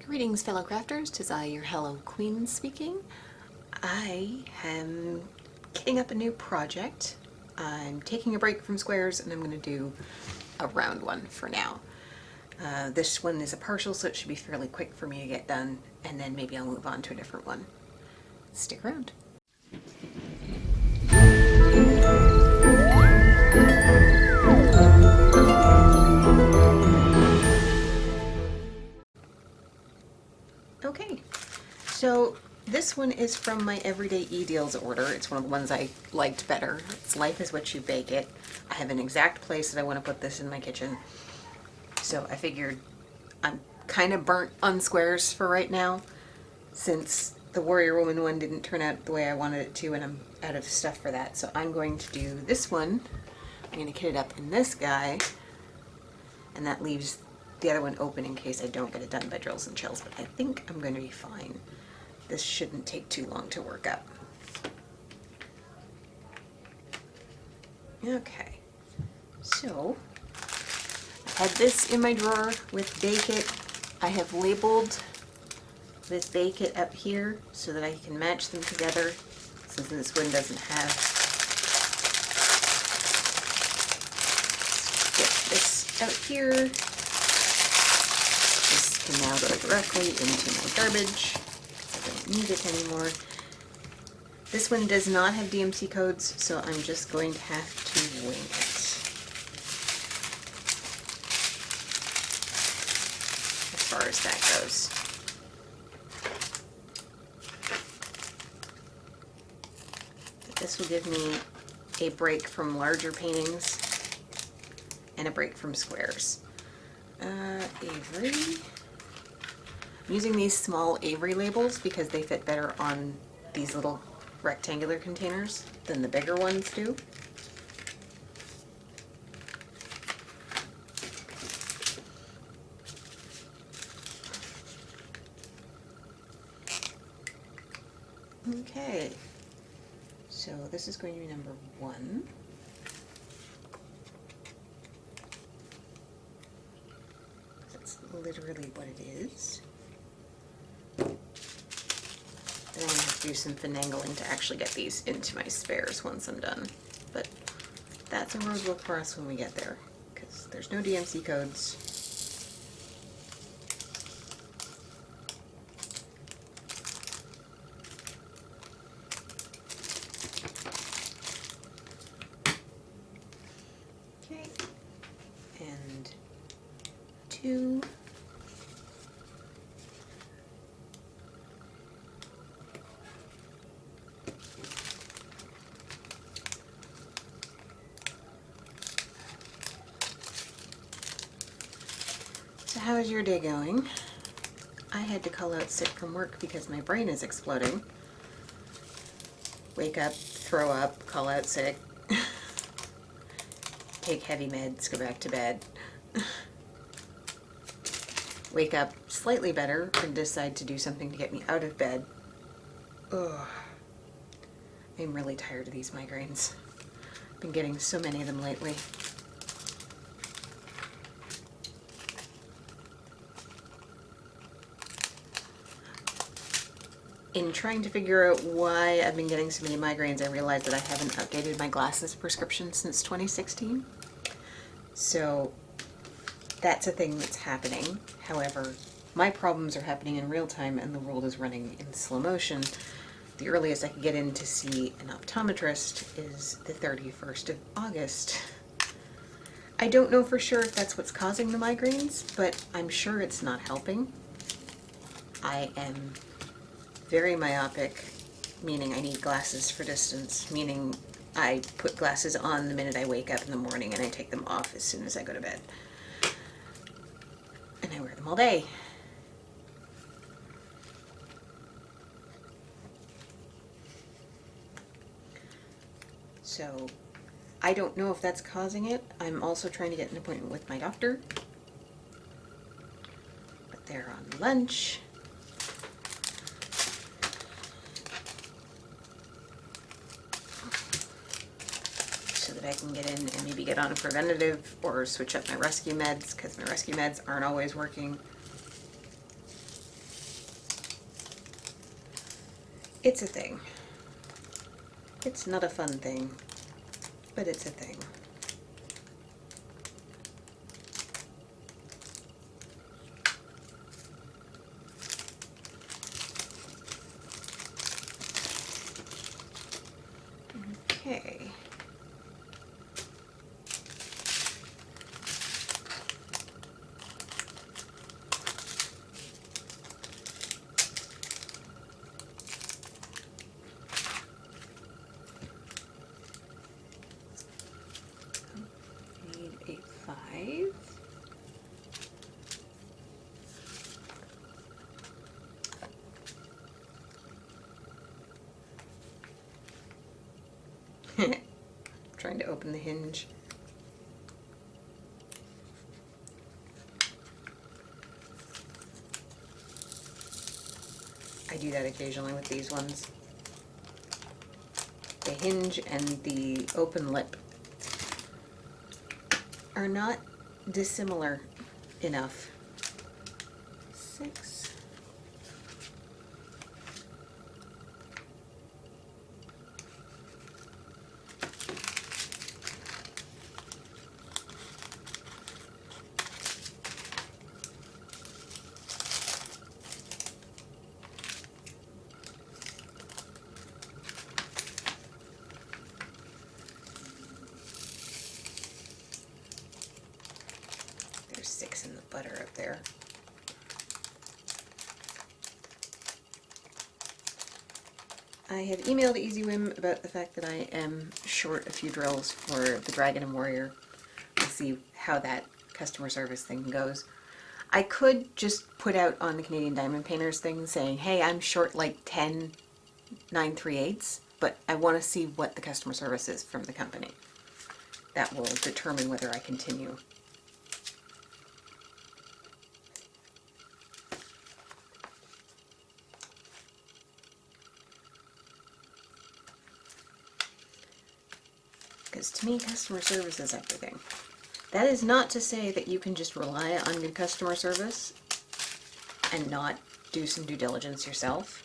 Greetings, fellow crafters. 'Tis I, your Hello Queen, speaking. I am kitting up a new project. I'm taking a break from squares and I'm going to do a round one for now. This one is a partial, so it should be fairly quick for me to get done, and then maybe I'll move on to a different one. Stick around. Okay, so this one is from my Everyday E-Deals order. It's one of the ones I liked better. It's Life is What You Bake It. I have an exact place that I want to put this in my kitchen. So I figured I'm kind of burnt on squares for right now, since the Warrior Woman one didn't turn out the way I wanted it to, and I'm out of stuff for that. So I'm going to do this one. I'm going to kit it up in this guy, and that leaves the other one open in case I don't get it done by drills and chills, but I think I'm going to be fine. This shouldn't take too long to work up. Okay, so I had this in my drawer with Bake It. I have labeled this Bake It up here so that I can match them together, since this one doesn't have. Get this out here. This can now go directly into my garbage. I don't need it anymore. This one does not have DMC codes, so I'm just going to have to wing it. As far as that goes. This will give me a break from larger paintings and a break from squares. Avery. I'm using these small Avery labels because they fit better on these little rectangular containers than the bigger ones do. Okay, so this is going to be number 1. That's literally what it is. Then I'm going to have to do some finagling to actually get these into my spares once I'm done. But that's a road we'll cross when we get there, because there's no DMC codes. Okay, and 2. So how is your day going? I had to call out sick from work because my brain is exploding. Wake up, throw up, call out sick, take heavy meds, go back to bed. Wake up slightly better and decide to do something to get me out of bed. Ugh. I'm really tired of these migraines. I've been getting so many of them lately. In trying to figure out why I've been getting so many migraines, I realized that I haven't updated my glasses prescription since 2016. So that's a thing that's happening. However, my problems are happening in real time and the world is running in slow motion. The earliest I could get in to see an optometrist is the 31st of August. I don't know for sure if that's what's causing the migraines, but I'm sure it's not helping. I am very myopic, meaning I need glasses for distance, meaning I put glasses on the minute I wake up in the morning and I take them off as soon as I go to bed. And I wear them all day. So I don't know if that's causing it. I'm also trying to get an appointment with my doctor, but they're on lunch. So that I can get in and maybe get on a preventative or switch up my rescue meds, because my rescue meds aren't always working. It's a thing. It's not a fun thing, but it's a thing. Okay. Need a 5. Trying to open the hinge. I do that occasionally with these ones. The hinge and the open lip are not dissimilar enough. 6. There's 6 in the butter up there. I have emailed EasyWim about the fact that I am short a few drills for the Dragon and Warrior. We'll see how that customer service thing goes. I could just put out on the Canadian Diamond Painters thing saying, hey, I'm short like 10 9/3/8, but I want to see what the customer service is from the company. That will determine whether I continue. Because to me, customer service is everything. That is not to say that you can just rely on good customer service and not do some due diligence yourself.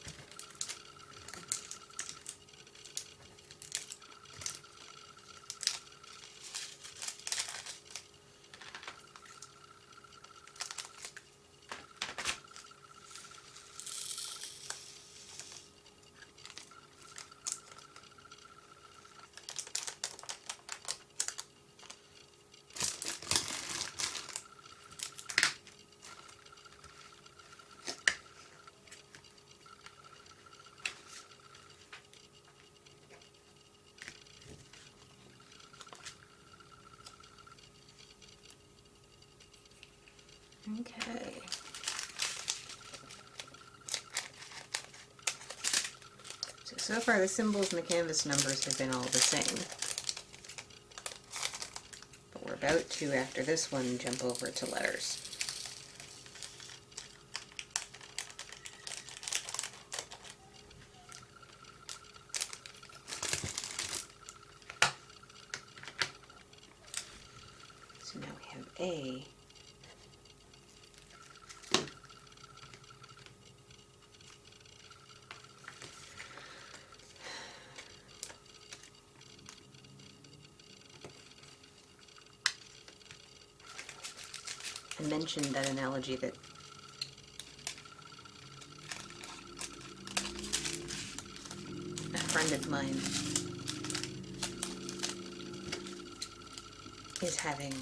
Okay. So far the symbols and the canvas numbers have been all the same. But we're about to, after this one, jump over to letters. So now we have A. I mentioned that analogy that a friend of mine is having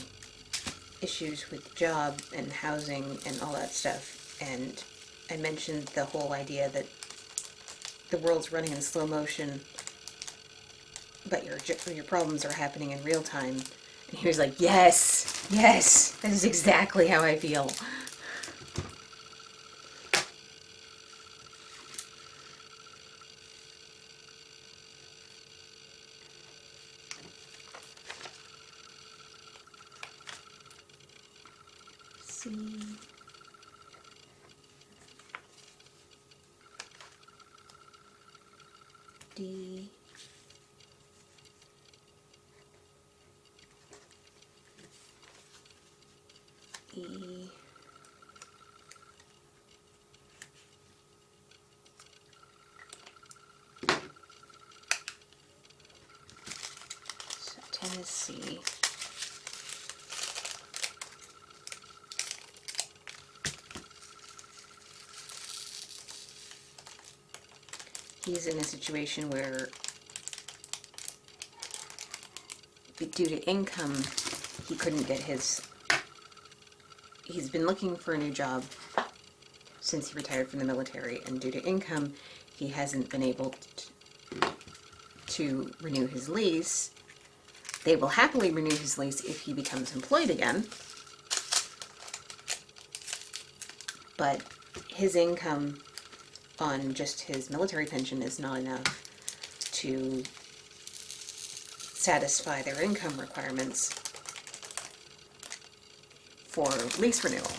issues with job and housing and all that stuff, and I mentioned the whole idea that the world's running in slow motion, but your problems are happening in real time. And he was like, yes, yes, that is exactly how I feel. C. D. E. to see. He's in a situation where, due to income, he couldn't get his... He's been looking for a new job since he retired from the military, and due to income, he hasn't been able to renew his lease. They will happily renew his lease if he becomes employed again, but his income on just his military pension is not enough to satisfy their income requirements for lease renewal.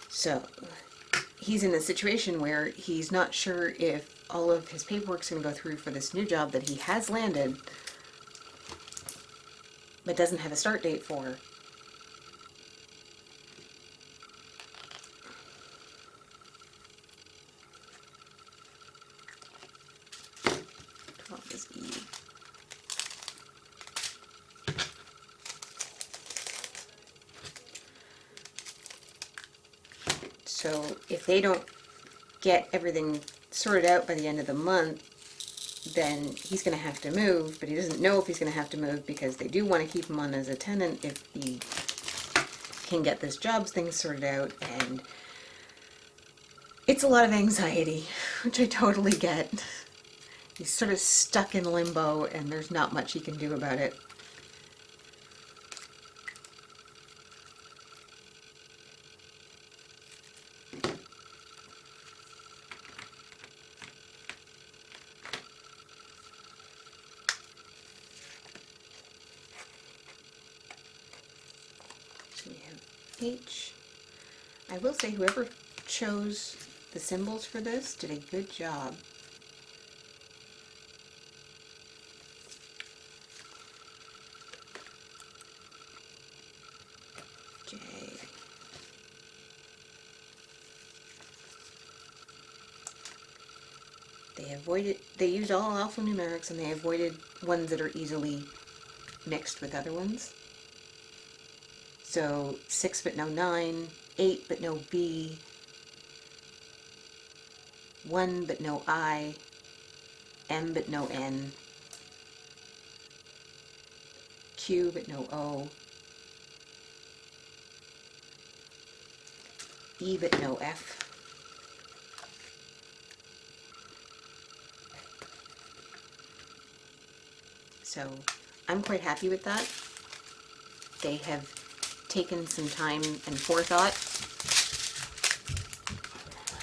So he's in a situation where he's not sure if all of his paperwork's going to go through for this new job that he has landed but doesn't have a start date for. Is E. So if they don't get everything sorted out by the end of the month, then he's going to have to move, but he doesn't know if he's going to have to move because they do want to keep him on as a tenant if he can get this jobs thing sorted out, and it's a lot of anxiety, which I totally get. He's sort of stuck in limbo, and there's not much he can do about it. So we have H. I will say whoever chose the symbols for this did a good job. J. They used all alphanumerics, and they avoided ones that are easily mixed with other ones. So 6 but no 9, 8 but no B, 1 but no I, M but no N, Q but no O, E but no F, so I'm quite happy with that. They have taken some time and forethought.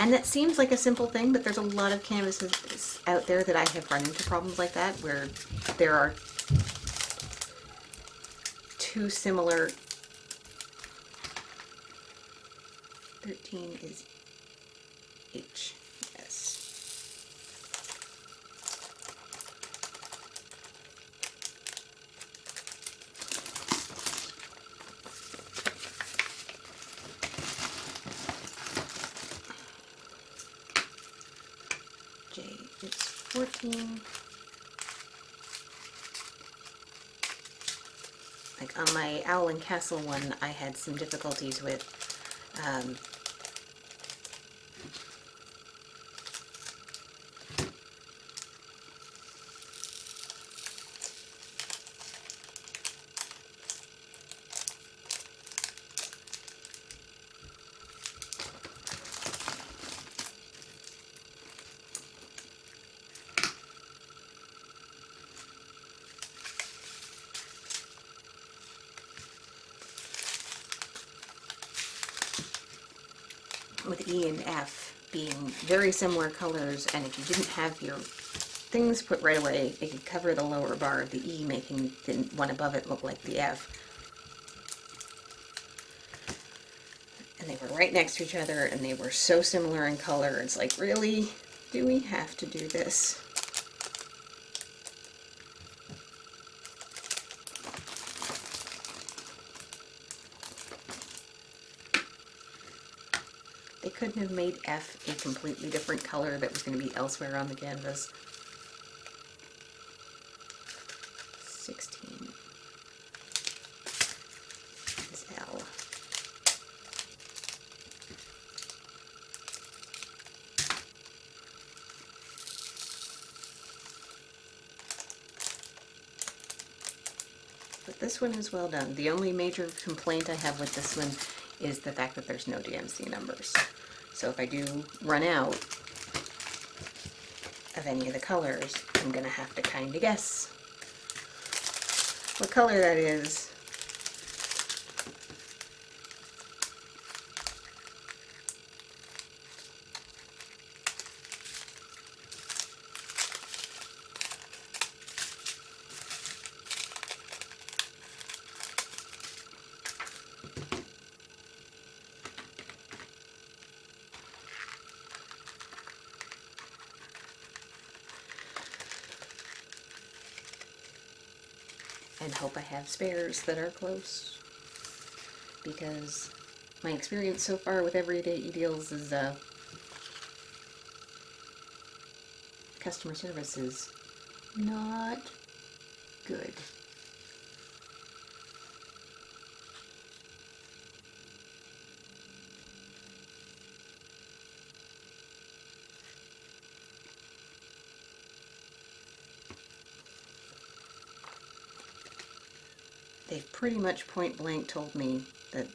And that seems like a simple thing, but there's a lot of canvases out there that I have run into problems like that, where there are two similar... 13 is H, yes. J is 14. Like on my Owl and Castle one, I had some difficulties with with E and F being very similar colors, and if you didn't have your things put right away, it could cover the lower bar of the E, making the one above it look like the F. And they were right next to each other, and they were so similar in color. It's like, really? Do we have to do this? They couldn't have made F a completely different color that was going to be elsewhere on the canvas. 16. this one is well done. The only major complaint I have with this one is the fact that there's no DMC numbers. So if I do run out of any of the colors, I'm gonna have to kind of guess what color that is. And hope I have spares that are close, because my experience so far with Everyday E-Deals is customer service is not good. They've pretty much point blank told me that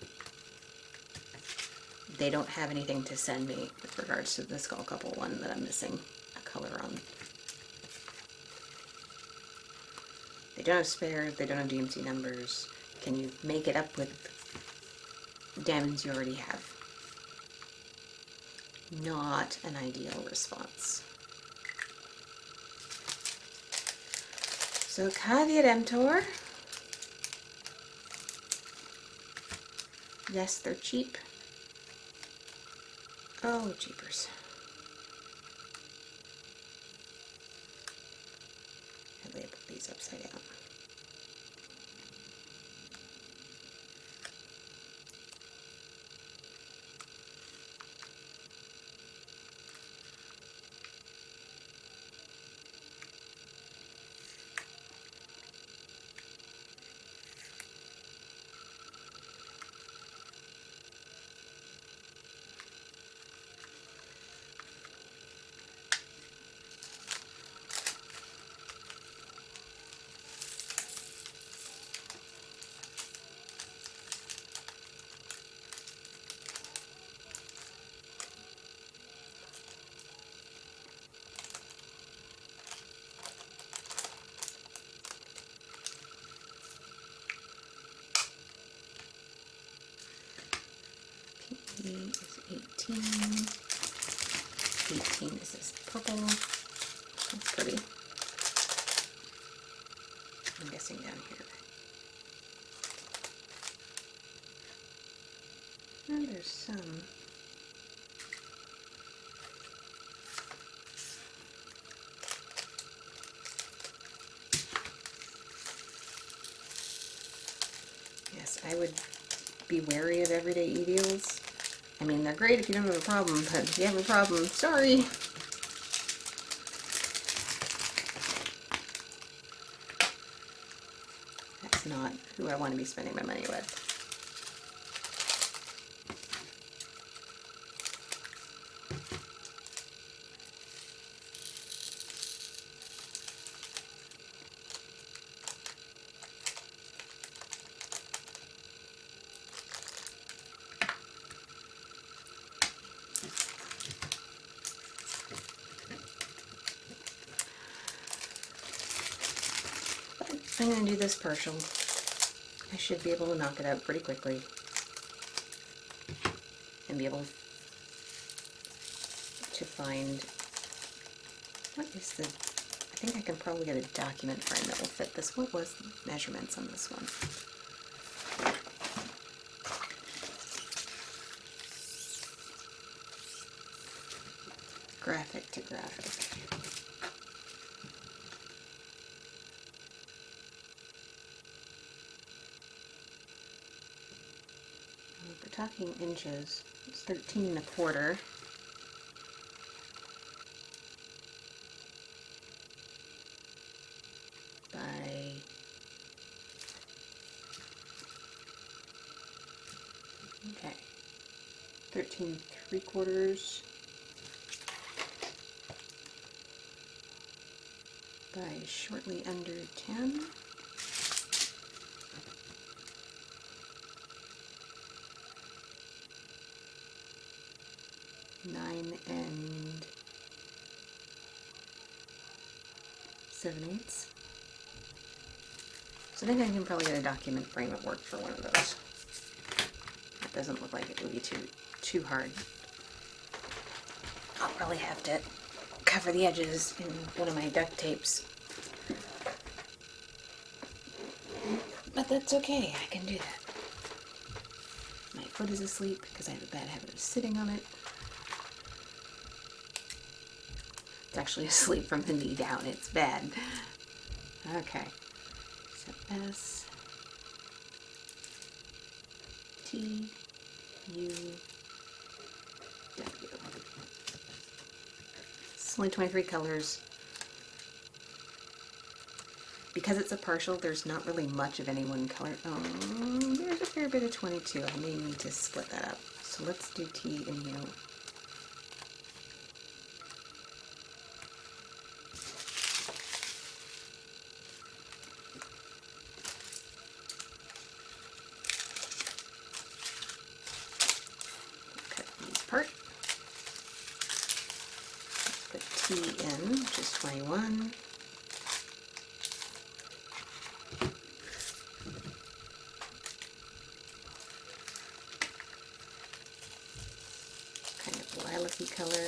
they don't have anything to send me with regards to the Skull Couple one that I'm missing a color on. They don't have spares, they don't have DMC numbers. Can you make it up with diamonds you already have? Not an ideal response. So Caveat emptor. Yes, they're cheap. Oh, jeepers. I labeled these upside down. PE is 18. 18 is this purple. That's pretty. I'm guessing down here. Oh, there's some. Yes, I would be wary of Everyday E-Deals. I mean, they're great if you don't have a problem, but if you have a problem, sorry. That's not who I want to be spending my money with. I'm going to do this partial. I should be able to knock it out pretty quickly and be able to find, what is the, I think I can probably get a document frame that will fit this. What was the measurements on this one? Graphic to graphic. If we're talking inches, it's 13 1/4. By 13 3/4 by shortly under 10. 9 7/8. So I think I can probably get a document frame at work for one of those. That doesn't look like it would be too hard. I'll probably have to cover the edges in one of my duct tapes. But that's okay, I can do that. My foot is asleep because I have a bad habit of sitting on it. It's actually asleep from the knee down, it's bad. Okay, so S, T, U, W. It's only 23 colors. Because it's a partial, there's not really much of any one color. Oh, there's a fair bit of 22. I may need to split that up. So let's do T and U. Cut these apart. Let's put T in, which is 21. Lilac-y color.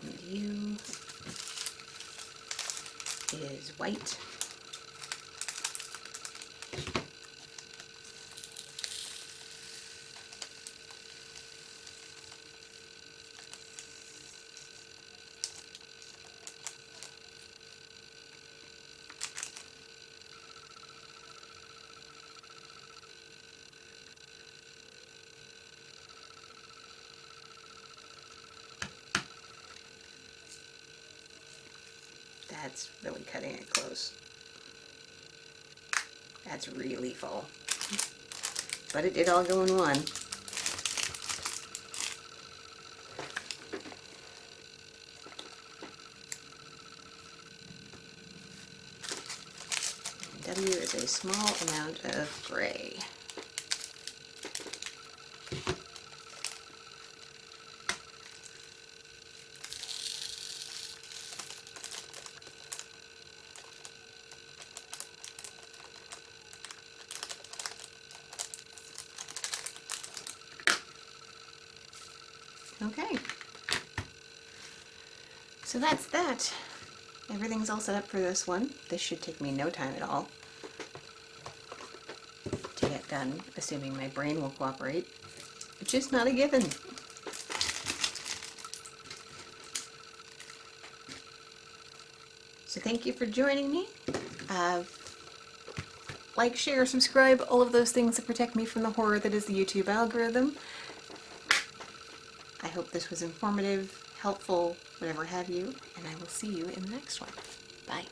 And U is white. That's really cutting it close. That's really full. But it did all go in one. W is a small amount of gray. Okay, so that's that. Everything's all set up for this one. This should take me no time at all to get done, assuming my brain will cooperate, which is not a given. So thank you for joining me. Like, share, subscribe, all of those things that protect me from the horror that is the YouTube algorithm. I hope this was informative, helpful, whatever have you, and I will see you in the next one. Bye.